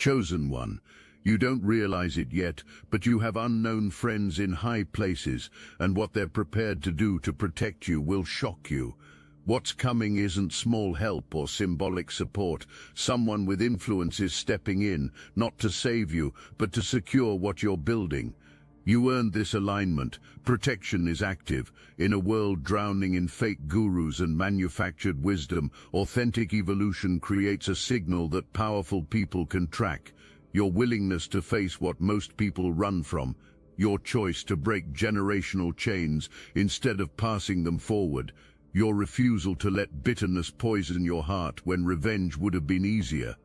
Chosen one. You don't realize it yet, but you have unknown friends in high places, and what they're prepared to do to protect you will shock you. What's coming isn't small help or symbolic support. Someone with influence is stepping in, not to save you, but to secure what you're building. You earned this alignment. Protection is active. In a world drowning in fake gurus and manufactured wisdom, authentic evolution creates a signal that powerful people can track. Your willingness to face what most people run from. Your choice to break generational chains instead of passing them forward. Your refusal to let bitterness poison your heart when revenge would have been easier.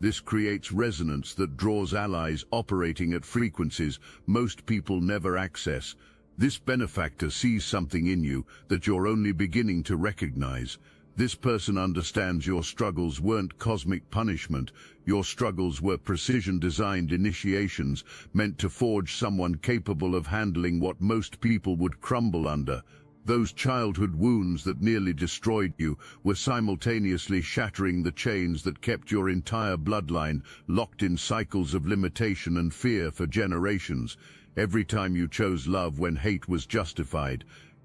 This creates resonance that draws allies operating at frequencies most people never access. This benefactor sees something in you that you're only beginning to recognize. This person understands your struggles weren't cosmic punishment. Your struggles were precision-designed initiations meant to forge someone capable of handling what most people would crumble under. Those childhood wounds that nearly destroyed you were simultaneously shattering the chains that kept your entire bloodline locked in cycles of limitation and fear for generations. Every time you chose love when hate was justified,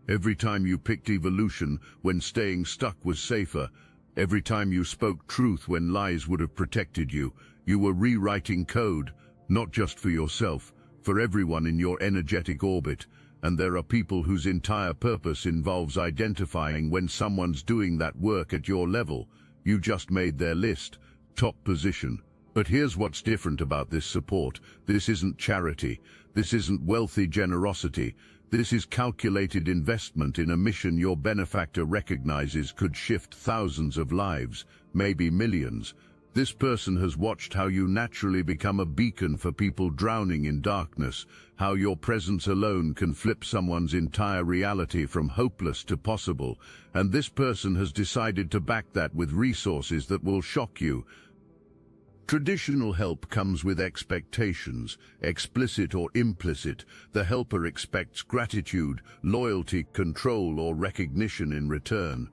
every time you picked evolution when staying stuck was safer, every time you spoke truth when lies would have protected you, you were rewriting code, not just for yourself, for everyone in your energetic orbit. And there are people whose entire purpose involves identifying when someone's doing that work at your level. You just made their list, top position. But here's what's different about this support. This isn't charity. This isn't wealthy generosity. This is calculated investment in a mission your benefactor recognizes could shift thousands of lives, maybe millions. This person has watched how you naturally become a beacon for people drowning in darkness, how your presence alone can flip someone's entire reality from hopeless to possible, and this person has decided to back that with resources that will shock you. Traditional help comes with expectations, explicit or implicit. The helper expects gratitude, loyalty, control, or recognition in return.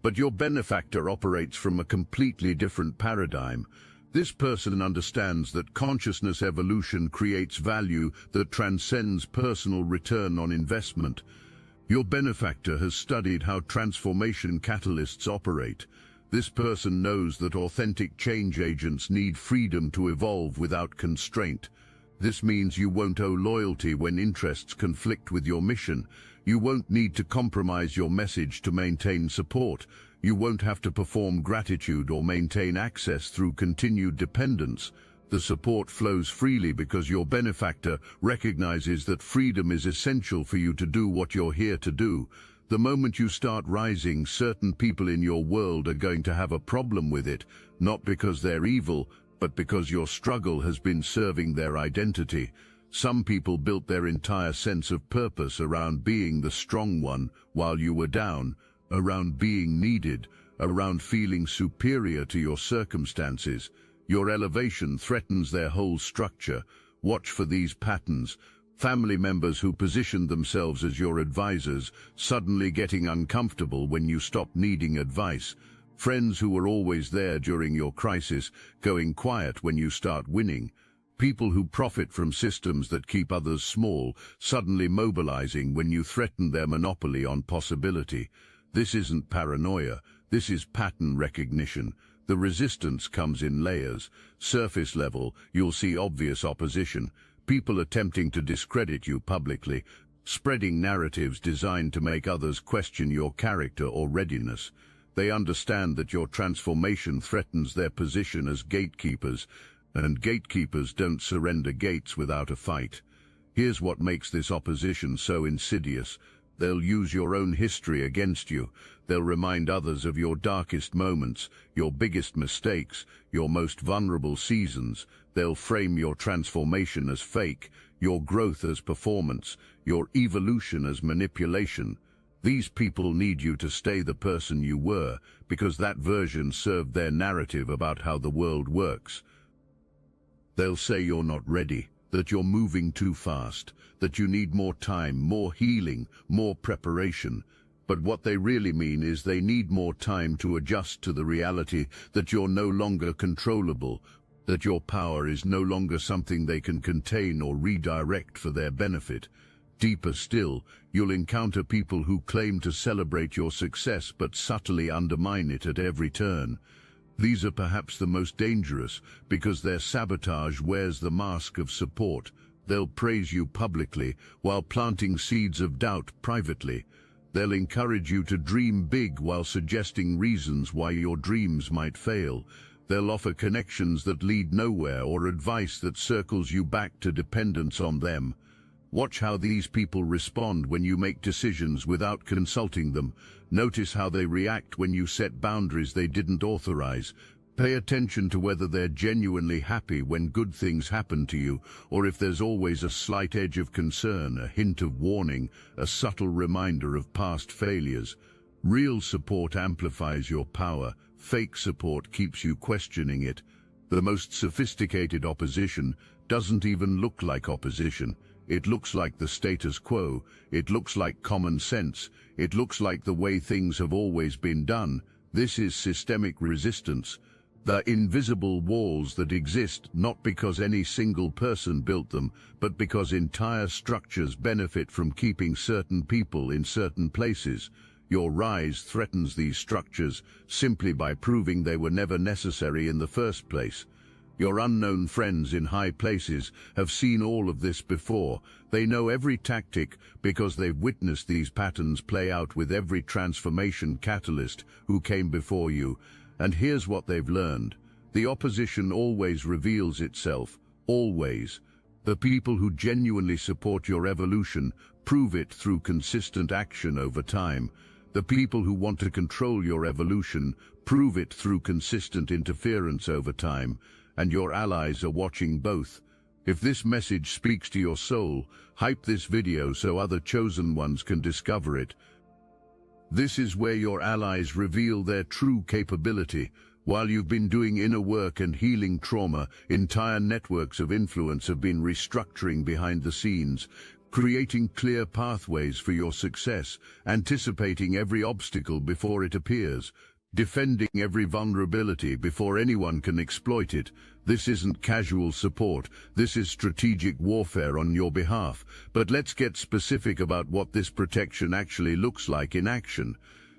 But your benefactor operates from a completely different paradigm. This person understands that consciousness evolution creates value that transcends personal return on investment. Your benefactor has studied how transformation catalysts operate. This person knows that authentic change agents need freedom to evolve without constraint. This means you won't owe loyalty when interests conflict with your mission. You won't need to compromise your message to maintain support. You won't have to perform gratitude or maintain access through continued dependence. The support flows freely because your benefactor recognizes that freedom is essential for you to do what you're here to do. The moment you start rising, certain people in your world are going to have a problem with it, not because they're evil, but because your struggle has been serving their identity. Some people built their entire sense of purpose around being the strong one while you were down, around being needed, around feeling superior to your circumstances. Your elevation threatens their whole structure. Watch for these patterns. Family members who positioned themselves as your advisors suddenly getting uncomfortable when you stop needing advice. Friends who were always there during your crisis going quiet when you start winning. People who profit from systems that keep others small, suddenly mobilizing when you threaten their monopoly on possibility. This isn't paranoia, this is pattern recognition. The resistance comes in layers. Surface level, you'll see obvious opposition. People attempting to discredit you publicly, spreading narratives designed to make others question your character or readiness. They understand that your transformation threatens their position as gatekeepers, and gatekeepers don't surrender gates without a fight. Here's what makes this opposition so insidious. They'll use your own history against you. They'll remind others of your darkest moments, your biggest mistakes, your most vulnerable seasons. They'll frame your transformation as fake, your growth as performance, your evolution as manipulation. These people need you to stay the person you were, because that version served their narrative about how the world works. They'll say you're not ready, that you're moving too fast, that you need more time, more healing, more preparation. But what they really mean is they need more time to adjust to the reality that you're no longer controllable. that your power is no longer something they can contain or redirect for their benefit. Deeper still, you'll encounter people who claim to celebrate your success but subtly undermine it at every turn. These are perhaps the most dangerous because their sabotage wears the mask of support. They'll praise you publicly while planting seeds of doubt privately. They'll encourage you to dream big while suggesting reasons why your dreams might fail. They'll offer connections that lead nowhere or advice that circles you back to dependence on them. Watch how these people respond when you make decisions without consulting them. Notice how they react when you set boundaries they didn't authorize. Pay attention to whether they're genuinely happy when good things happen to you, or if there's always a slight edge of concern, a hint of warning, a subtle reminder of past failures. Real support amplifies your power. Fake support keeps you questioning it. The most sophisticated opposition doesn't even look like opposition. It looks like the status quo. It looks like common sense. It looks like the way things have always been done. This is systemic resistance. The invisible walls that exist not because any single person built them, but because entire structures benefit from keeping certain people in certain places. Your rise threatens these structures simply by proving they were never necessary in the first place. Your unknown friends in high places have seen all of this before. They know every tactic because they've witnessed these patterns play out with every transformation catalyst who came before you. And here's what they've learned. The opposition always reveals itself, always. The people who genuinely support your evolution prove it through consistent action over time. The people who want to control your evolution prove it through consistent interference over time. And your allies are watching both. If this message speaks to your soul, hype this video so other chosen ones can discover it. This is where your allies reveal their true capability. While you've been doing inner work and healing trauma, entire networks of influence have been restructuring behind the scenes, creating clear pathways for your success, anticipating every obstacle before it appears, defending every vulnerability before anyone can exploit it. This isn't casual support, this is strategic warfare on your behalf. But let's get specific about what this protection actually looks like in action.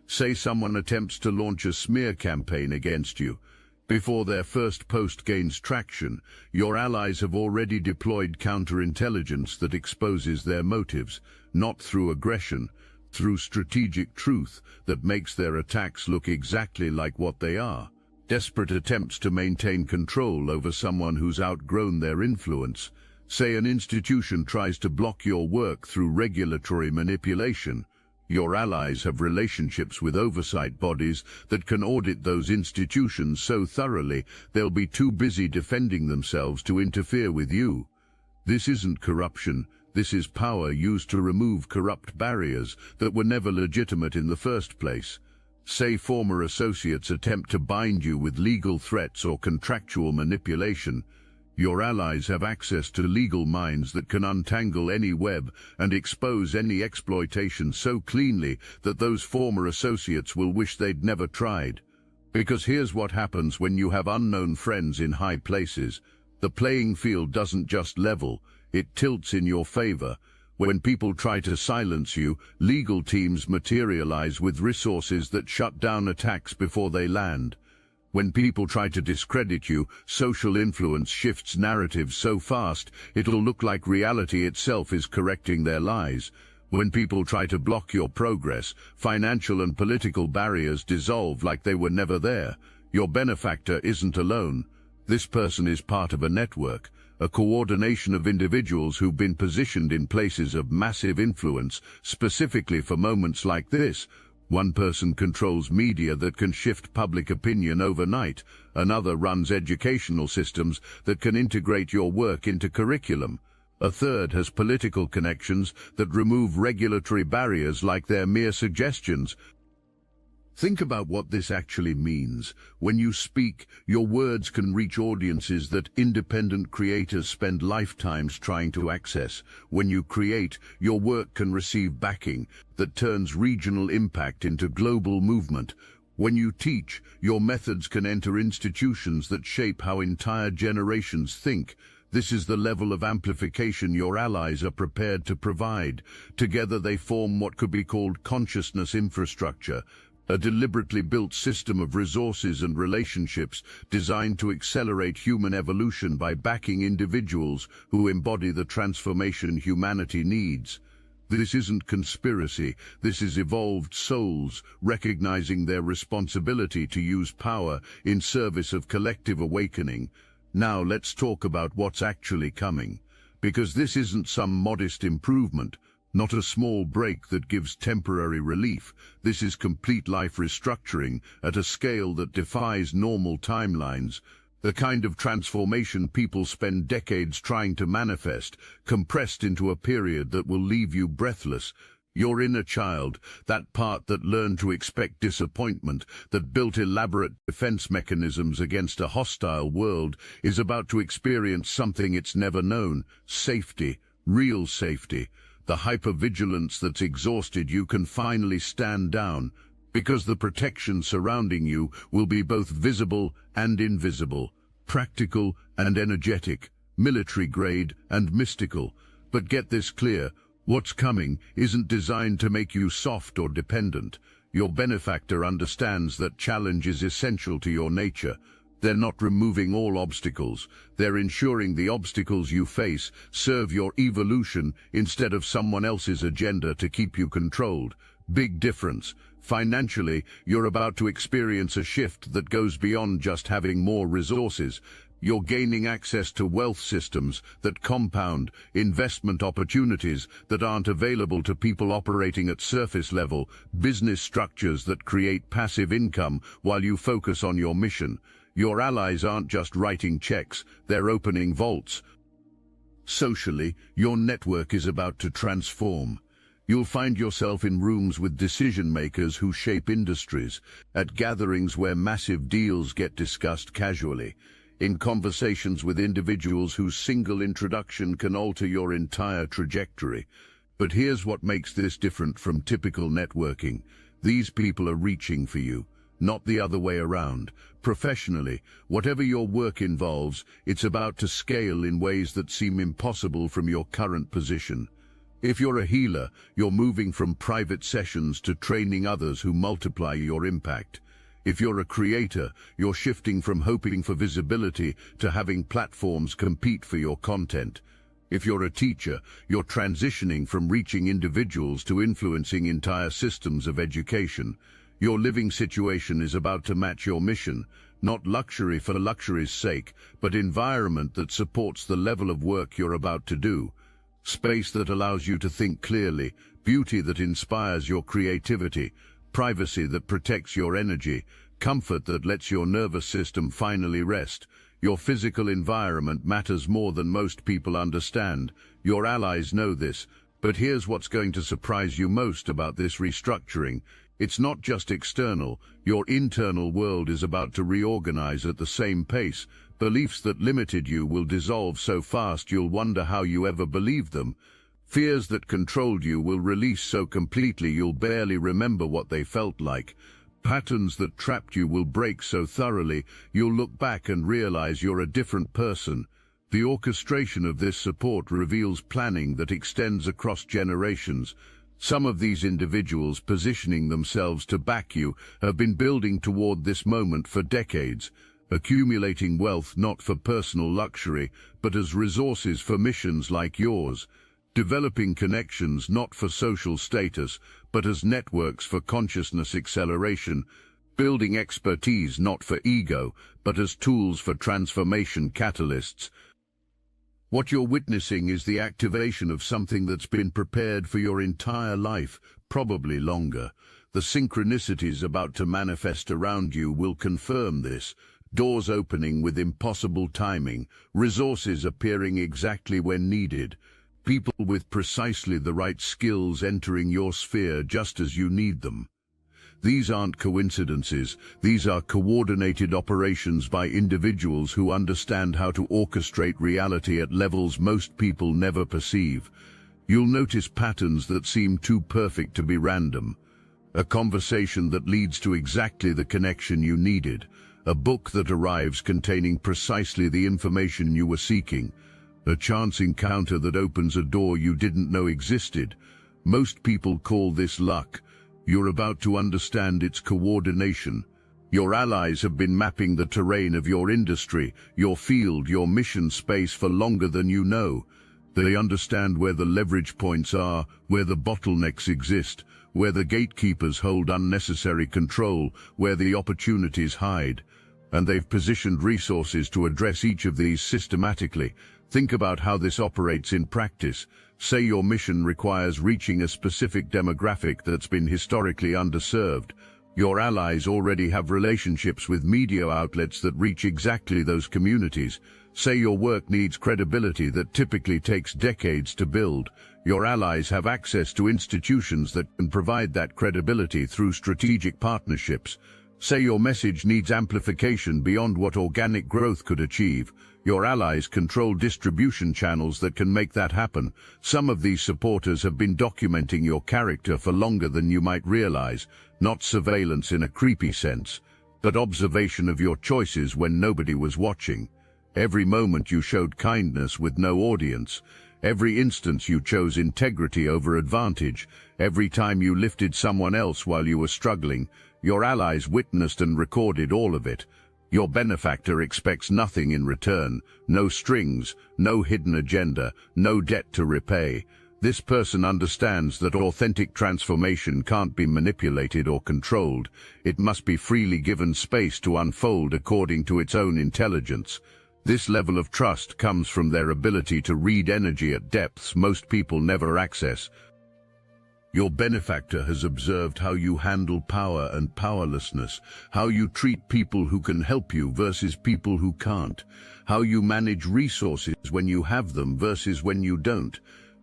Say someone attempts to launch a smear campaign against you. Before their first post gains traction, your allies have already deployed counterintelligence that exposes their motives, not through aggression, through strategic truth that makes their attacks look exactly like what they are. Desperate attempts to maintain control over someone who's outgrown their influence. Say an institution tries to block your work through regulatory manipulation. Your allies have relationships with oversight bodies that can audit those institutions so thoroughly they'll be too busy defending themselves to interfere with you. This isn't corruption. This is power used to remove corrupt barriers that were never legitimate in the first place. Say former associates attempt to bind you with legal threats or contractual manipulation. Your allies have access to legal minds that can untangle any web and expose any exploitation so cleanly that those former associates will wish they'd never tried. Because here's what happens when you have unknown friends in high places. The playing field doesn't just level, it tilts in your favor. When people try to silence you, legal teams materialize with resources that shut down attacks before they land. When people try to discredit you, social influence shifts narratives so fast it'll look like reality itself is correcting their lies. When people try to block your progress, financial and political barriers dissolve like they were never there. Your benefactor isn't alone. This person is part of a network, a coordination of individuals who've been positioned in places of massive influence, specifically for moments like this. One person controls media that can shift public opinion overnight. Another runs educational systems that can integrate your work into curriculum. A third has political connections that remove regulatory barriers like they're mere suggestions. Think about what this actually means. When you speak, your words can reach audiences that independent creators spend lifetimes trying to access. When you create, your work can receive backing that turns regional impact into global movement. When you teach, your methods can enter institutions that shape how entire generations think. This is the level of amplification your allies are prepared to provide. Together they form what could be called consciousness infrastructure, a deliberately built system of resources and relationships designed to accelerate human evolution by backing individuals who embody the transformation humanity needs. This isn't conspiracy, this is evolved souls recognizing their responsibility to use power in service of collective awakening. Now let's talk about what's actually coming, because this isn't some modest improvement, not a small break that gives temporary relief. This is complete life restructuring at a scale that defies normal timelines. The kind of transformation people spend decades trying to manifest, compressed into a period that will leave you breathless. Your inner child, that part that learned to expect disappointment, that built elaborate defense mechanisms against a hostile world, is about to experience something it's never known: safety, real safety. The hypervigilance that's exhausted you can finally stand down, because the protection surrounding you will be both visible and invisible, practical and energetic, military-grade and mystical. But get this clear, what's coming isn't designed to make you soft or dependent. Your benefactor understands that challenge is essential to your nature. They're not removing all obstacles. They're ensuring the obstacles you face serve your evolution instead of someone else's agenda to keep you controlled. Big difference. Financially, you're about to experience a shift that goes beyond just having more resources. You're gaining access to wealth systems that compound, investment opportunities that aren't available to people operating at surface level, business structures that create passive income while you focus on your mission. Your allies aren't just writing checks, they're opening vaults. Socially, your network is about to transform. You'll find yourself in rooms with decision-makers who shape industries, at gatherings where massive deals get discussed casually, in conversations with individuals whose single introduction can alter your entire trajectory. But here's what makes this different from typical networking. These people are reaching for you, not the other way around. Professionally, whatever your work involves, it's about to scale in ways that seem impossible from your current position. If you're a healer, you're moving from private sessions to training others who multiply your impact. If you're a creator, you're shifting from hoping for visibility to having platforms compete for your content. If you're a teacher, you're transitioning from reaching individuals to influencing entire systems of education. Your living situation is about to match your mission, not luxury for luxury's sake, but environment that supports the level of work you're about to do. Space that allows you to think clearly, beauty that inspires your creativity, privacy that protects your energy, comfort that lets your nervous system finally rest. Your physical environment matters more than most people understand. Your allies know this, but here's what's going to surprise you most about this restructuring. It's not just external. Your internal world is about to reorganize at the same pace. Beliefs that limited you will dissolve so fast you'll wonder how you ever believed them. Fears that controlled you will release so completely you'll barely remember what they felt like. Patterns that trapped you will break so thoroughly you'll look back and realize you're a different person. The orchestration of this support reveals planning that extends across generations. Some of these individuals positioning themselves to back you have been building toward this moment for decades, accumulating wealth not for personal luxury, but as resources for missions like yours, developing connections not for social status, but as networks for consciousness acceleration, building expertise not for ego, but as tools for transformation catalysts. What you're witnessing is the activation of something that's been prepared for your entire life, probably longer. The synchronicities about to manifest around you will confirm this. Doors opening with impossible timing, resources appearing exactly when needed, people with precisely the right skills entering your sphere just as you need them. These aren't coincidences, these are coordinated operations by individuals who understand how to orchestrate reality at levels most people never perceive. You'll notice patterns that seem too perfect to be random. A conversation that leads to exactly the connection you needed. A book that arrives containing precisely the information you were seeking. A chance encounter that opens a door you didn't know existed. Most people call this luck. You're about to understand its coordination. Your allies have been mapping the terrain of your industry, your field, your mission space for longer than you know. They understand where the leverage points are, where the bottlenecks exist, where the gatekeepers hold unnecessary control, where the opportunities hide. And they've positioned resources to address each of these systematically. Think about how this operates in practice. Say your mission requires reaching a specific demographic that's been historically underserved. Your allies already have relationships with media outlets that reach exactly those communities. Say your work needs credibility that typically takes decades to build. Your allies have access to institutions that can provide that credibility through strategic partnerships. Say your message needs amplification beyond what organic growth could achieve. Your allies control distribution channels that can make that happen. Some of these supporters have been documenting your character for longer than you might realize, not surveillance in a creepy sense, but observation of your choices when nobody was watching. Every moment you showed kindness with no audience. Every instance you chose integrity over advantage. Every time you lifted someone else while you were struggling. Your allies witnessed and recorded all of it. Your benefactor expects nothing in return, no strings, no hidden agenda, no debt to repay. This person understands that authentic transformation can't be manipulated or controlled. It must be freely given space to unfold according to its own intelligence. This level of trust comes from their ability to read energy at depths most people never access. Your benefactor has observed how you handle power and powerlessness, how you treat people who can help you versus people who can't, how you manage resources when you have them versus when you don't.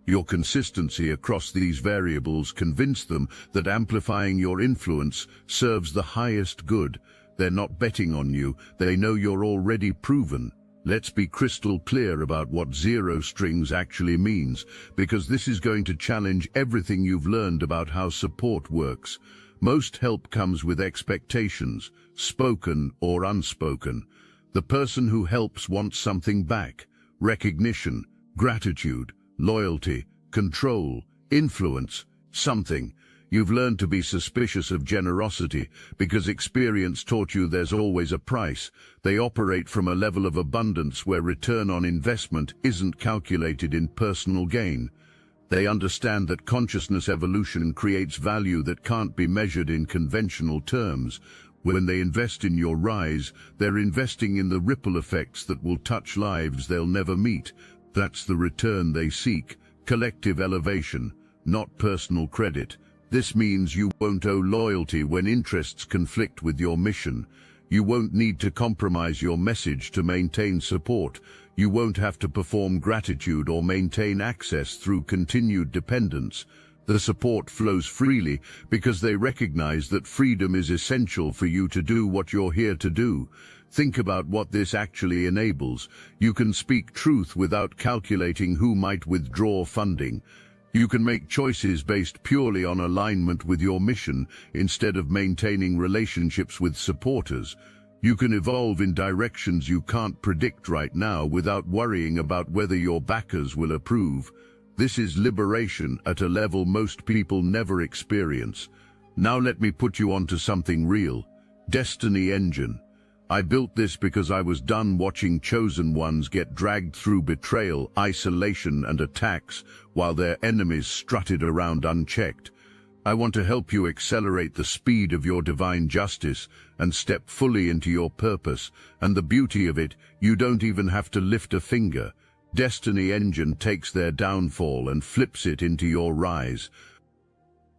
Your consistency across these variables convinced them that amplifying your influence serves the highest good. They're not betting on you, they know you're already proven. Let's be crystal clear about what zero strings actually means, because this is going to challenge everything you've learned about how support works. Most help comes with expectations, spoken or unspoken. The person who helps wants something back: recognition, gratitude, loyalty, control, influence, something. You've learned to be suspicious of generosity because experience taught you there's always a price. They operate from a level of abundance where return on investment isn't calculated in personal gain. They understand that consciousness evolution creates value that can't be measured in conventional terms. When they invest in your rise, they're investing in the ripple effects that will touch lives they'll never meet. That's the return they seek: collective elevation, not personal credit. This means you won't owe loyalty when interests conflict with your mission. You won't need to compromise your message to maintain support. You won't have to perform gratitude or maintain access through continued dependence. The support flows freely because they recognize that freedom is essential for you to do what you're here to do. Think about what this actually enables. You can speak truth without calculating who might withdraw funding. You can make choices based purely on alignment with your mission instead of maintaining relationships with supporters. You can evolve in directions you can't predict right now without worrying about whether your backers will approve. This is liberation at a level most people never experience. Now let me put you onto something real. Destiny Engine. I built this because I was done watching chosen ones get dragged through betrayal, isolation, and attacks while their enemies strutted around unchecked. I want to help you accelerate the speed of your divine justice and step fully into your purpose. And the beauty of it, you don't even have to lift a finger. Destiny Engine takes their downfall and flips it into your rise.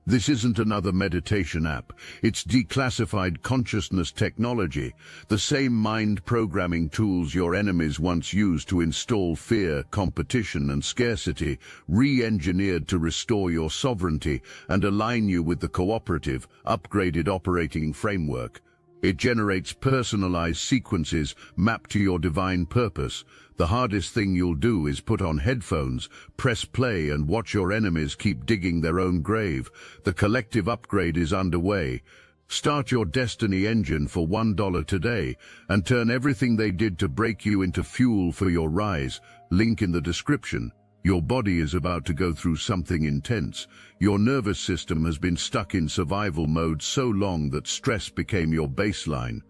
This isn't another meditation app. It's declassified consciousness technology, the same mind programming tools your enemies once used to install fear, competition, and scarcity, re-engineered to restore your sovereignty and align you with the cooperative, upgraded operating framework. It generates personalized sequences mapped to your divine purpose. The hardest thing you'll do is put on headphones, press play, and watch your enemies keep digging their own grave. The collective upgrade is underway. Start your destiny engine for $1 today and turn everything they did to break you into fuel for your rise. Link in the description. Your body is about to go through something intense. Your nervous system has been stuck in survival mode so long that stress became your baseline.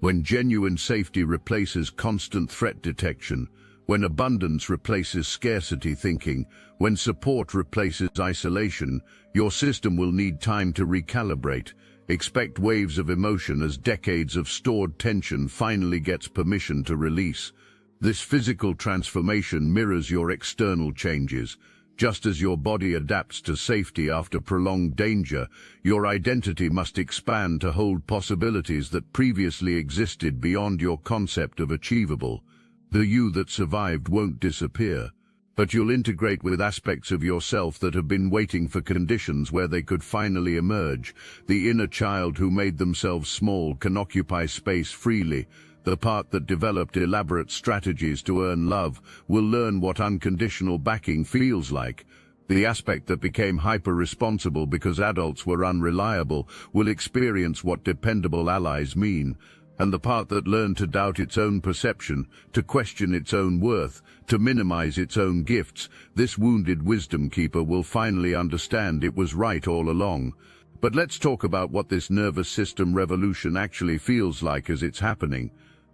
When genuine safety replaces constant threat detection, when abundance replaces scarcity thinking, when support replaces isolation, your system will need time to recalibrate. Expect waves of emotion as decades of stored tension finally gets permission to release. This physical transformation mirrors your external changes. Just as your body adapts to safety after prolonged danger, your identity must expand to hold possibilities that previously existed beyond your concept of achievable. The you that survived won't disappear, but you'll integrate with aspects of yourself that have been waiting for conditions where they could finally emerge. The inner child who made themselves small can occupy space freely. The part that developed elaborate strategies to earn love will learn what unconditional backing feels like. The aspect that became hyper-responsible because adults were unreliable will experience what dependable allies mean. And the part that learned to doubt its own perception, to question its own worth, to minimize its own gifts, this wounded wisdom keeper will finally understand it was right all along. But let's talk about what this nervous system revolution actually feels like as it's happening.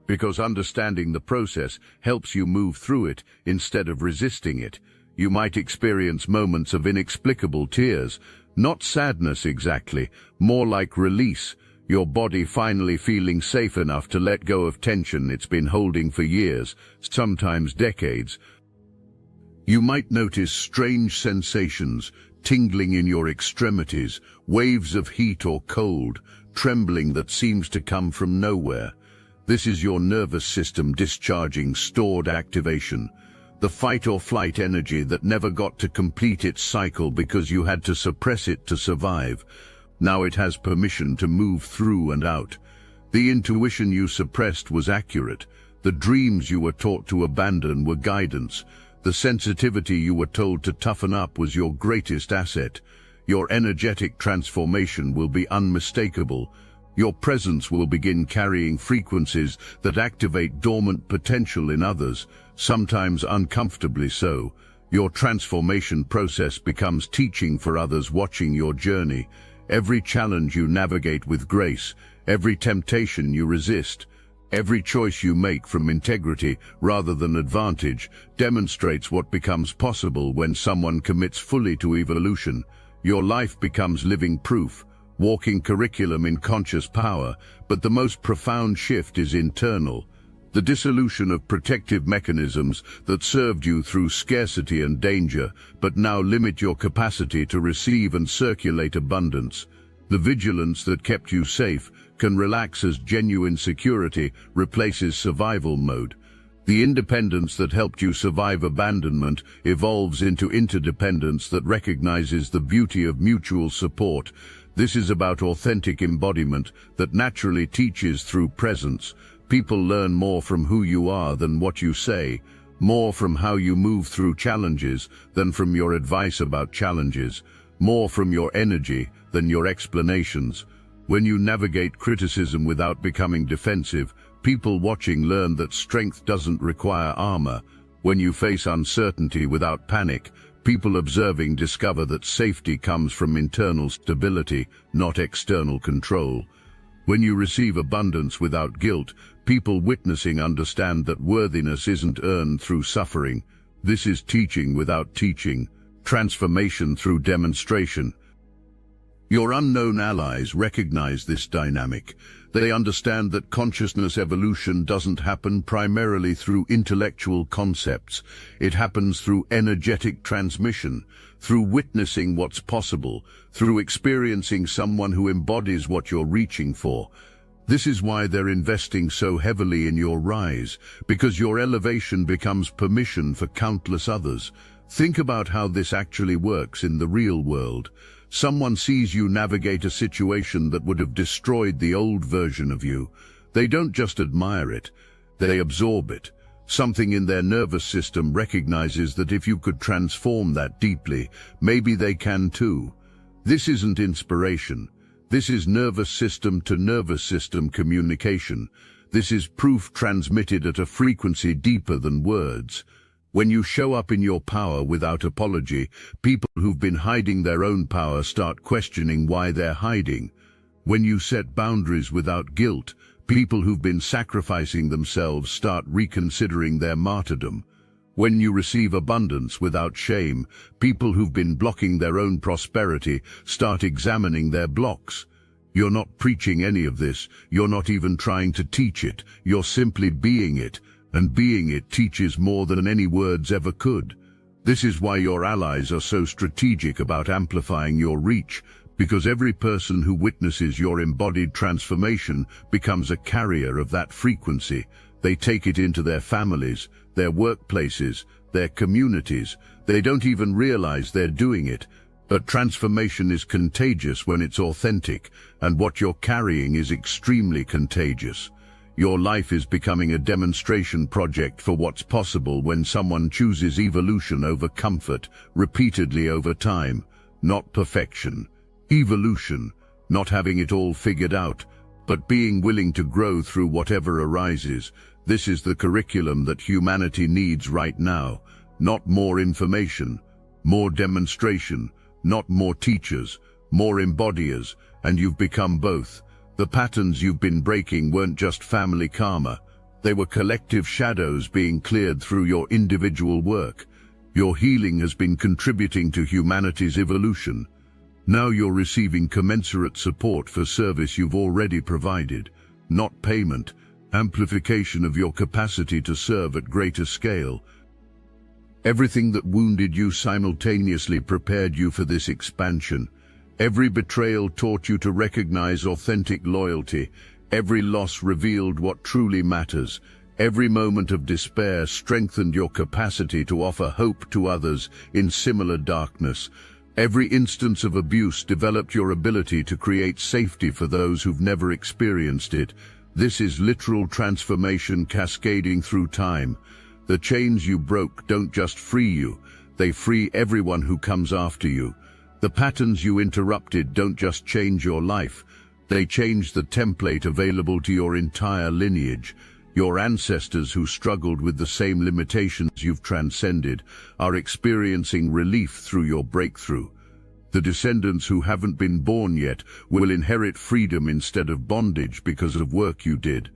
Because understanding the process helps you move through it instead of resisting it. You might experience moments of inexplicable tears, not sadness exactly, more like release, your body finally feeling safe enough to let go of tension it's been holding for years, sometimes decades. You might notice strange sensations, tingling in your extremities, waves of heat or cold, trembling that seems to come from nowhere. This is your nervous system discharging stored activation, the fight-or-flight energy that never got to complete its cycle because you had to suppress it to survive. Now it has permission to move through and out. The intuition you suppressed was accurate. The dreams you were taught to abandon were guidance. The sensitivity you were told to toughen up was your greatest asset. Your energetic transformation will be unmistakable. Your presence will begin carrying frequencies that activate dormant potential in others, sometimes uncomfortably so. Your transformation process becomes teaching for others watching your journey. Every challenge you navigate with grace, every temptation you resist, every choice you make from integrity rather than advantage demonstrates what becomes possible when someone commits fully to evolution. Your life becomes living proof, walking curriculum in conscious power, but the most profound shift is internal. The dissolution of protective mechanisms that served you through scarcity and danger, but now limit your capacity to receive and circulate abundance. The vigilance that kept you safe can relax as genuine security replaces survival mode. The independence that helped you survive abandonment evolves into interdependence that recognizes the beauty of mutual support. This is about authentic embodiment that naturally teaches through presence. People learn more from who you are than what you say, more from how you move through challenges than from your advice about challenges, more from your energy than your explanations. When you navigate criticism without becoming defensive, people watching learn that strength doesn't require armor. When you face uncertainty without panic, people observing discover that safety comes from internal stability, not external control. When you receive abundance without guilt, people witnessing understand that worthiness isn't earned through suffering. This is teaching without teaching, transformation through demonstration. Your unknown allies recognize this dynamic. They understand that consciousness evolution doesn't happen primarily through intellectual concepts. It happens through energetic transmission, through witnessing what's possible, through experiencing someone who embodies what you're reaching for. This is why they're investing so heavily in your rise, because your elevation becomes permission for countless others. Think about how this actually works in the real world. Someone sees you navigate a situation that would have destroyed the old version of you. They don't just admire it, they absorb it. Something in their nervous system recognizes that if you could transform that deeply, maybe they can too. This isn't inspiration. This is nervous system to nervous system communication. This is proof transmitted at a frequency deeper than words. When you show up in your power without apology, people who've been hiding their own power start questioning why they're hiding. When you set boundaries without guilt, people who've been sacrificing themselves start reconsidering their martyrdom. When you receive abundance without shame, people who've been blocking their own prosperity start examining their blocks. You're not preaching any of this, you're not even trying to teach it, you're simply being it, and being it teaches more than any words ever could. This is why your allies are so strategic about amplifying your reach, because every person who witnesses your embodied transformation becomes a carrier of that frequency. They take it into their families, their workplaces, their communities. They don't even realize they're doing it. But transformation is contagious when it's authentic, and what you're carrying is extremely contagious. Your life is becoming a demonstration project for what's possible when someone chooses evolution over comfort, repeatedly over time, not perfection. Evolution, not having it all figured out, but being willing to grow through whatever arises. This is the curriculum that humanity needs right now. Not more information, more demonstration, not more teachers, more embodiers, and you've become both. The patterns you've been breaking weren't just family karma. They were collective shadows being cleared through your individual work. Your healing has been contributing to humanity's evolution. Now you're receiving commensurate support for service you've already provided, not payment, amplification of your capacity to serve at greater scale. Everything that wounded you simultaneously prepared you for this expansion. Every betrayal taught you to recognize authentic loyalty. Every loss revealed what truly matters. Every moment of despair strengthened your capacity to offer hope to others in similar darkness. Every instance of abuse developed your ability to create safety for those who've never experienced it. This is literal transformation cascading through time. The chains you broke don't just free you, they free everyone who comes after you. The patterns you interrupted don't just change your life, they change the template available to your entire lineage. Your ancestors who struggled with the same limitations you've transcended are experiencing relief through your breakthrough. The descendants who haven't been born yet will inherit freedom instead of bondage because of work you did.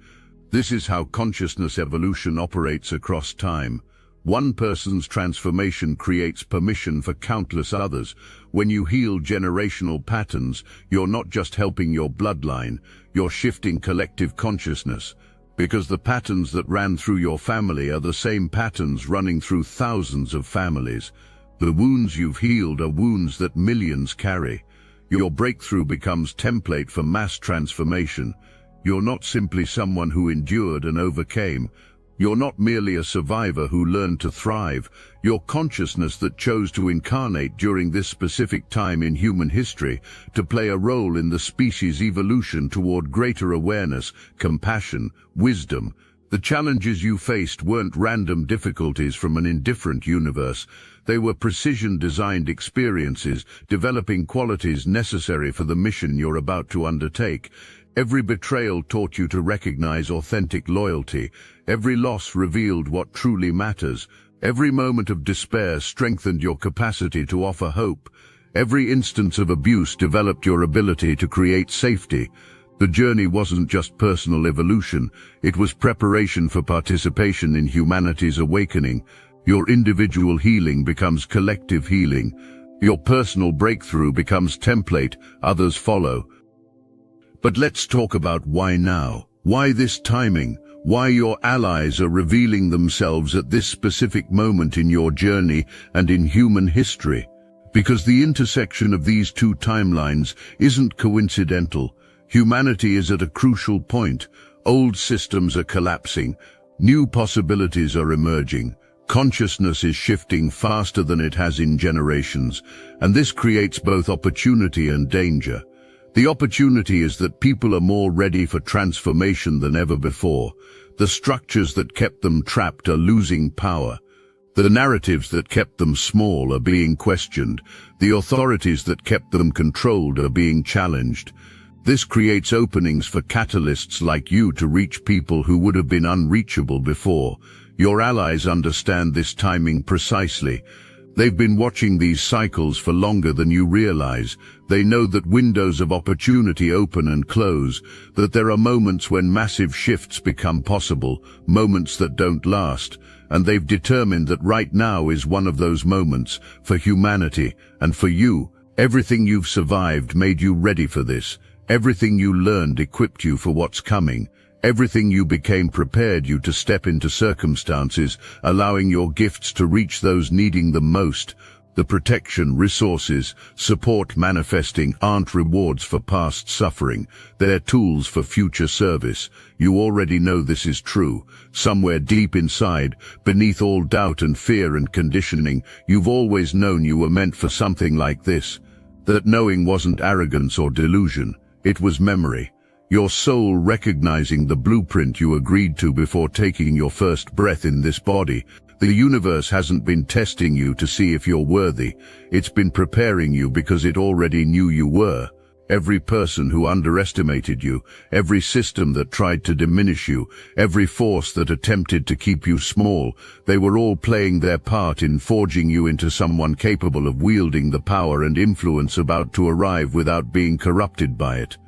This is how consciousness evolution operates across time. One person's transformation creates permission for countless others. When you heal generational patterns, you're not just helping your bloodline, you're shifting collective consciousness. Because the patterns that ran through your family are the same patterns running through thousands of families. The wounds you've healed are wounds that millions carry. Your breakthrough becomes template for mass transformation. You're not simply someone who endured and overcame. You're not merely a survivor who learned to thrive. You're consciousness that chose to incarnate during this specific time in human history to play a role in the species' evolution toward greater awareness, compassion, wisdom. The challenges you faced weren't random difficulties from an indifferent universe. They were precision-designed experiences, developing qualities necessary for the mission you're about to undertake. Every betrayal taught you to recognize authentic loyalty. Every loss revealed what truly matters. Every moment of despair strengthened your capacity to offer hope. Every instance of abuse developed your ability to create safety. The journey wasn't just personal evolution, it was preparation for participation in humanity's awakening. Your individual healing becomes collective healing. Your personal breakthrough becomes template, others follow. But let's talk about why now. Why this timing? Why your allies are revealing themselves at this specific moment in your journey and in human history. Because the intersection of these two timelines isn't coincidental. Humanity is at a crucial point. Old systems are collapsing. New possibilities are emerging. Consciousness is shifting faster than it has in generations, and this creates both opportunity and danger. The opportunity is that people are more ready for transformation than ever before. The structures that kept them trapped are losing power. The narratives that kept them small are being questioned. The authorities that kept them controlled are being challenged. This creates openings for catalysts like you to reach people who would have been unreachable before. Your allies understand this timing precisely. They've been watching these cycles for longer than you realize. They know that windows of opportunity open and close, that there are moments when massive shifts become possible, moments that don't last, and they've determined that right now is one of those moments for humanity and for you. Everything you've survived made you ready for this. Everything you learned equipped you for what's coming. Everything you became prepared you to step into circumstances, allowing your gifts to reach those needing them most. The protection, resources, support manifesting aren't rewards for past suffering. They're tools for future service. You already know this is true. Somewhere deep inside, beneath all doubt and fear and conditioning, you've always known you were meant for something like this. That knowing wasn't arrogance or delusion. It was memory. Your soul recognizing the blueprint you agreed to before taking your first breath in this body. The universe hasn't been testing you to see if you're worthy. It's been preparing you because it already knew you were. Every person who underestimated you, every system that tried to diminish you, every force that attempted to keep you small, they were all playing their part in forging you into someone capable of wielding the power and influence about to arrive without being corrupted by it.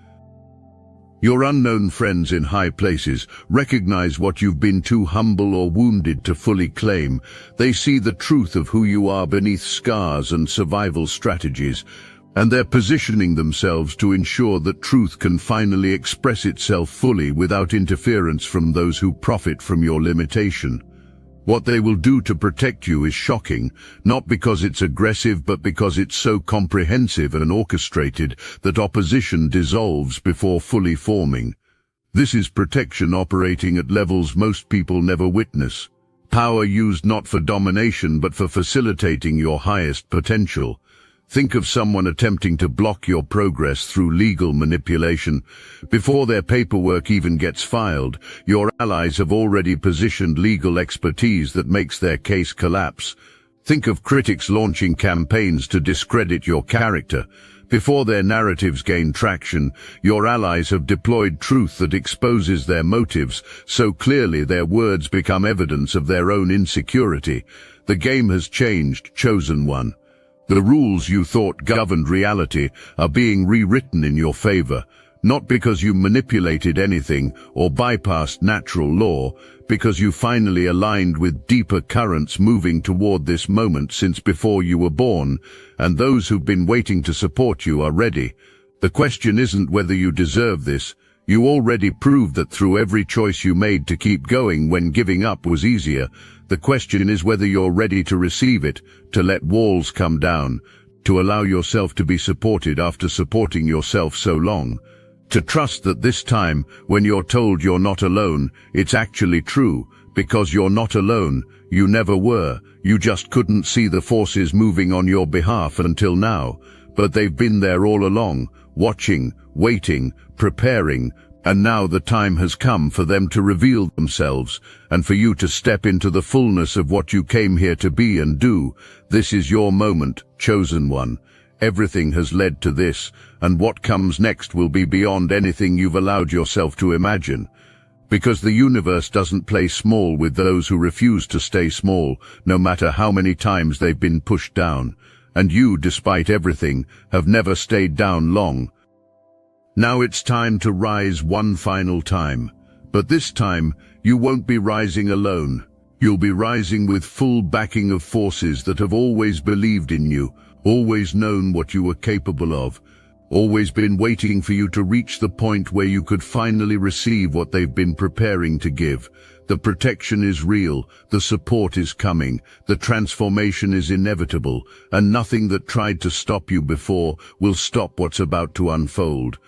Your unknown friends in high places recognize what you've been too humble or wounded to fully claim. They see the truth of who you are beneath scars and survival strategies, and they're positioning themselves to ensure that truth can finally express itself fully without interference from those who profit from your limitation. What they will do to protect you is shocking, not because it's aggressive but because it's so comprehensive and orchestrated that opposition dissolves before fully forming. This is protection operating at levels most people never witness. Power used not for domination but for facilitating your highest potential. Think of someone attempting to block your progress through legal manipulation. Before their paperwork even gets filed, your allies have already positioned legal expertise that makes their case collapse. Think of critics launching campaigns to discredit your character. Before their narratives gain traction, your allies have deployed truth that exposes their motives so clearly their words become evidence of their own insecurity. The game has changed, chosen one. The rules you thought governed reality are being rewritten in your favor, not because you manipulated anything or bypassed natural law, because you finally aligned with deeper currents moving toward this moment since before you were born, and those who've been waiting to support you are ready. The question isn't whether you deserve this. You already proved that through every choice you made to keep going when giving up was easier. The question is whether you're ready to receive it, to let walls come down, to allow yourself to be supported after supporting yourself so long. To trust that this time, when you're told you're not alone, it's actually true, because you're not alone. You never were. You just couldn't see the forces moving on your behalf until now. But they've been there all along, watching, waiting, preparing, and now the time has come for them to reveal themselves, and for you to step into the fullness of what you came here to be and do. This is your moment, chosen one. Everything has led to this, and what comes next will be beyond anything you've allowed yourself to imagine. Because the universe doesn't play small with those who refuse to stay small, no matter how many times they've been pushed down. And you, despite everything, have never stayed down long. Now it's time to rise one final time. But this time, you won't be rising alone. You'll be rising with full backing of forces that have always believed in you, always known what you were capable of, always been waiting for you to reach the point where you could finally receive what they've been preparing to give. The protection is real, the support is coming, the transformation is inevitable, and nothing that tried to stop you before will stop what's about to unfold.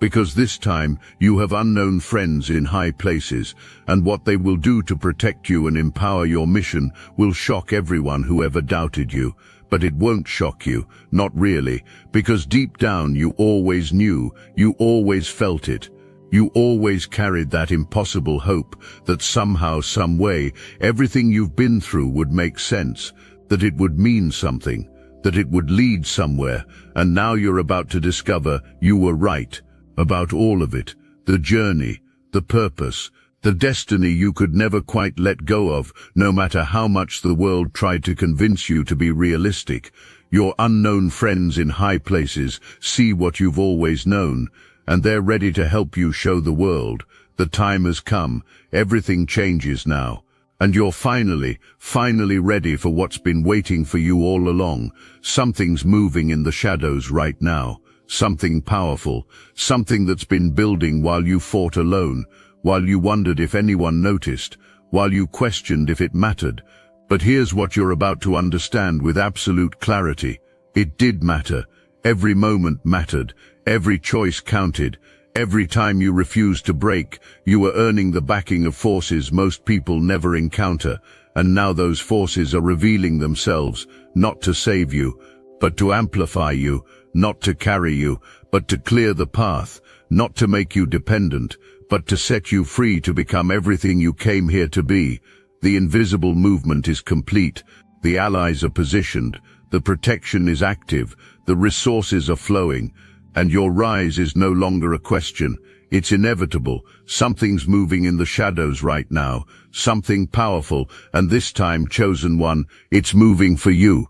because this time you have unknown friends in high places, and what they will do to protect you and empower your mission will shock everyone who ever doubted you. But it won't shock you, not really, because deep down you always knew, you always felt it. You always carried that impossible hope that somehow, some way, everything you've been through would make sense, that it would mean something, that it would lead somewhere, and now you're about to discover you were right about all of it, the journey, the purpose, the destiny you could never quite let go of, no matter how much the world tried to convince you to be realistic. Your unknown friends in high places see what you've always known, and they're ready to help you show the world. The time has come, everything changes now, and you're finally ready for what's been waiting for you all along. Something's moving in the shadows right now, something powerful, something that's been building while you fought alone, while you wondered if anyone noticed, while you questioned if it mattered. But here's what you're about to understand with absolute clarity. It did matter. Every moment mattered. Every choice counted. Every time you refused to break, you were earning the backing of forces most people never encounter. And now those forces are revealing themselves, not to save you, but to amplify you, not to carry you, but to clear the path, not to make you dependent, but to set you free to become everything you came here to be. The invisible movement is complete. The allies are positioned. The protection is active. The resources are flowing. And your rise is no longer a question. It's inevitable. Something's moving in the shadows right now. Something powerful. And this time, chosen one, it's moving for you.